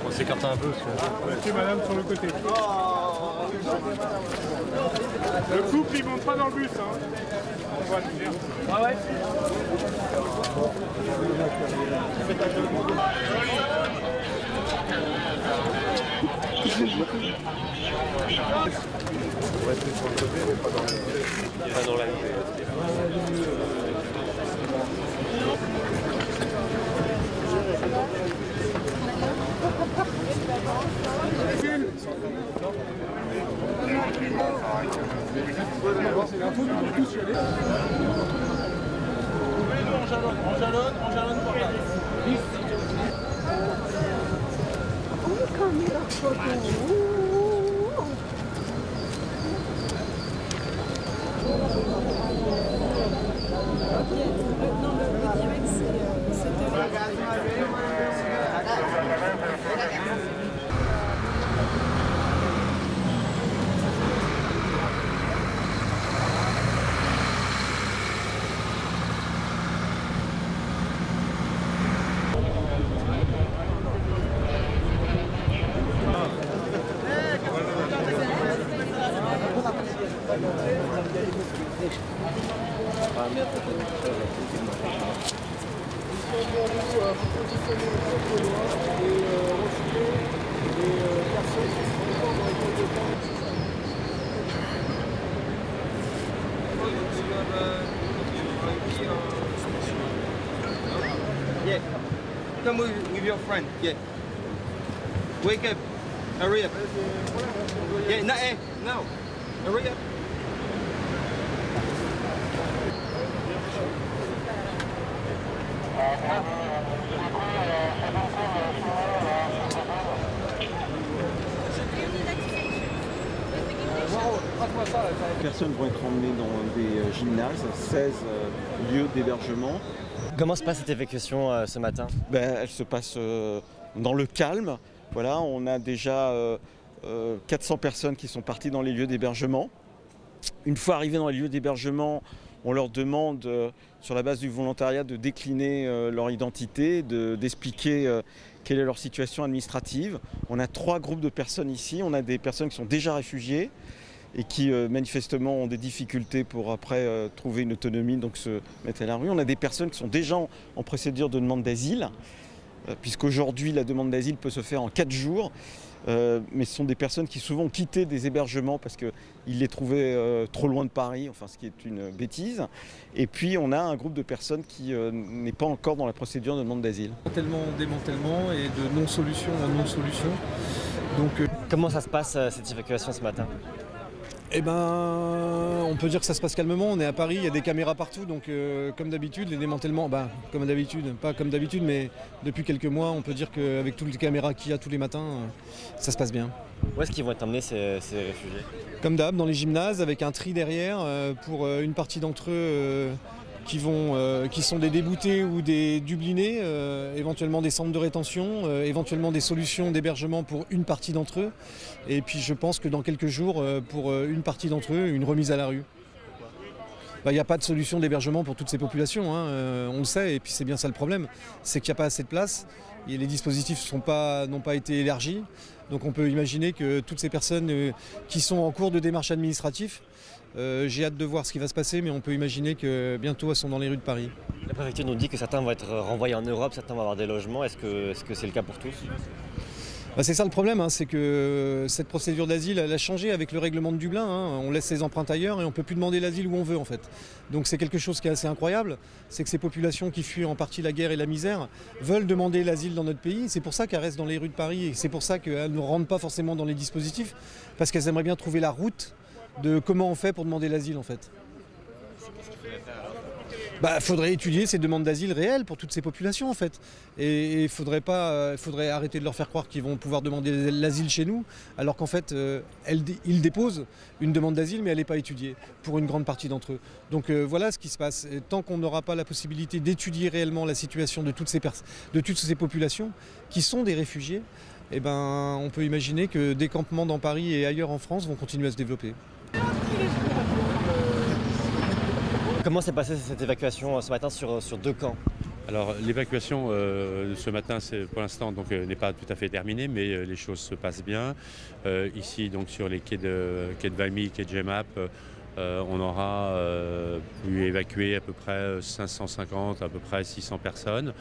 On s'écarte un peu. Monsieur, madame, sur le côté. Le couple, il monte pas dans le bus. Hein. On va le dire. Ah ouais. On va être sur le côté, mais pas dans la ligne. On jalonne pour là. Yeah, come with your friend. Yeah, wake up, hurry up. Yeah, no, hurry up. Les personnes vont être emmenées dans des gymnases, 16 lieux d'hébergement. Comment se passe cette évacuation ce matin? Elle se passe dans le calme. Voilà, on a déjà 400 personnes qui sont parties dans les lieux d'hébergement. Une fois arrivées dans les lieux d'hébergement, on leur demande, sur la base du volontariat, de décliner leur identité, d'expliquer quelle est leur situation administrative. On a 3 groupes de personnes ici. On a des personnes qui sont déjà réfugiées et qui manifestement ont des difficultés pour après trouver une autonomie, donc se mettre à la rue. On a des personnes qui sont déjà en procédure de demande d'asile, puisqu'aujourd'hui la demande d'asile peut se faire en 4 jours. Mais ce sont des personnes qui souvent ont quitté des hébergements parce qu'ils les trouvaient trop loin de Paris, enfin ce qui est une bêtise. Et puis on a un groupe de personnes qui n'est pas encore dans la procédure de demande d'asile. Démantèlement et de non-solution en non-solution. Donc, comment ça se passe cette évacuation ce matin? Eh ben, on peut dire que ça se passe calmement. On est à Paris, il y a des caméras partout, donc comme d'habitude, les démantèlements, comme d'habitude, pas comme d'habitude, mais depuis quelques mois, on peut dire qu'avec toutes les caméras qu'il y a tous les matins, ça se passe bien. Où est-ce qu'ils vont être emmenés ces réfugiés? Comme d'hab, dans les gymnases, avec un tri derrière pour une partie d'entre eux qui sont des déboutés ou des dublinés, éventuellement des centres de rétention, éventuellement des solutions d'hébergement pour une partie d'entre eux. Et puis je pense que dans quelques jours, pour une partie d'entre eux, une remise à la rue. Il n'y a pas de solution d'hébergement pour toutes ces populations, hein, on le sait, et puis c'est bien ça le problème, c'est qu'il n'y a pas assez de place, et les dispositifs n'ont pas été élargis. Donc on peut imaginer que toutes ces personnes qui sont en cours de démarche administrative, j'ai hâte de voir ce qui va se passer, mais on peut imaginer que bientôt elles sont dans les rues de Paris. La préfecture nous dit que certains vont être renvoyés en Europe, certains vont avoir des logements. Est-ce que c'est le cas pour tous? C'est ça le problème, hein, c'est que cette procédure d'asile elle a changé avec le règlement de Dublin. Hein. On laisse ses empreintes ailleurs et on ne peut plus demander l'asile où on veut en fait. Donc c'est quelque chose qui est assez incroyable, c'est que ces populations qui fuient en partie la guerre et la misère veulent demander l'asile dans notre pays. C'est pour ça qu'elles restent dans les rues de Paris et c'est pour ça qu'elles ne rentrent pas forcément dans les dispositifs, parce qu'elles aimeraient bien trouver la route de comment on fait pour demander l'asile en fait. Faudrait étudier ces demandes d'asile réelles pour toutes ces populations en fait. Et il faudrait arrêter de leur faire croire qu'ils vont pouvoir demander l'asile chez nous, alors qu'en fait ils déposent une demande d'asile mais elle n'est pas étudiée pour une grande partie d'entre eux. Donc voilà ce qui se passe. Et tant qu'on n'aura pas la possibilité d'étudier réellement la situation de toutes ces populations qui sont des réfugiés, on peut imaginer que des campements dans Paris et ailleurs en France vont continuer à se développer. Comment s'est passée cette évacuation ce matin sur 2 camps? Alors l'évacuation ce matin, pour l'instant n'est pas tout à fait terminée, mais les choses se passent bien. Ici donc sur les quais de Valmy, quai de Jemmapes, on aura pu évacuer à peu près 550, à peu près 600 personnes.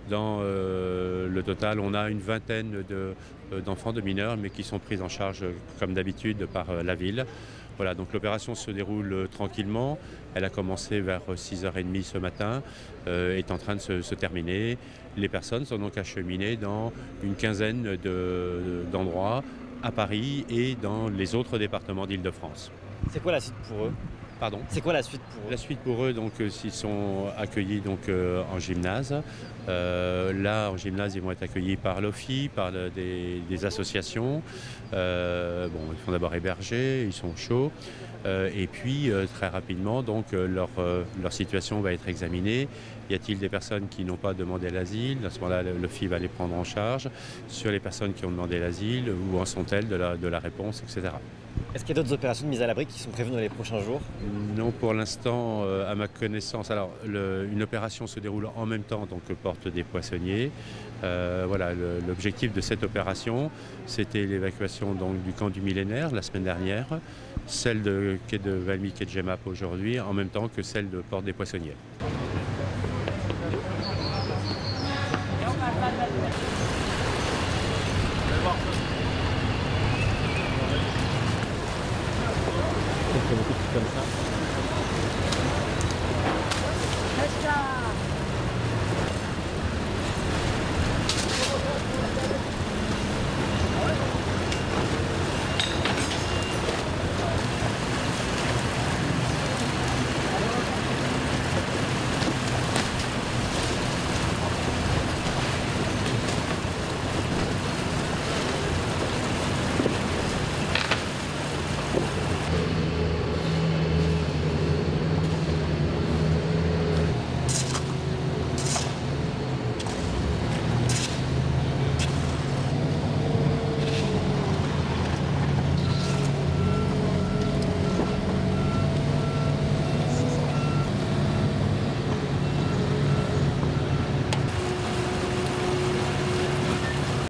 Dans le total, on a une vingtaine d'enfants, de mineurs, mais qui sont pris en charge comme d'habitude par la ville. Voilà, donc l'opération se déroule tranquillement. Elle a commencé vers 6h30 ce matin, est en train de se terminer. Les personnes sont donc acheminées dans une quinzaine d'endroits à Paris et dans les autres départements d'Île-de-France. C'est quoi la suite pour eux? Pardon? C'est quoi la suite pour eux? La suite pour eux, donc, s'ils sont accueillis en gymnase. Là, en gymnase, ils vont être accueillis par l'OFI, par des associations. Ils sont d'abord hébergés, ils sont chauds. Et puis, très rapidement, donc, leur situation va être examinée. Y a-t-il des personnes qui n'ont pas demandé l'asile? À ce moment-là, l'OFI va les prendre en charge. Sur les personnes qui ont demandé l'asile, où en sont-elles de la réponse, etc. Est-ce qu'il y a d'autres opérations de mise à l'abri qui sont prévues dans les prochains jours? Non, pour l'instant, à ma connaissance. Alors, une opération se déroule en même temps, donc porte des Poissonniers. Voilà, l'objectif de cette opération, c'était l'évacuation du camp du Millénaire la semaine dernière, celle de quai de Valmy, quai de Jemmapes aujourd'hui, en même temps que celle de porte des Poissonniers. Comme ça.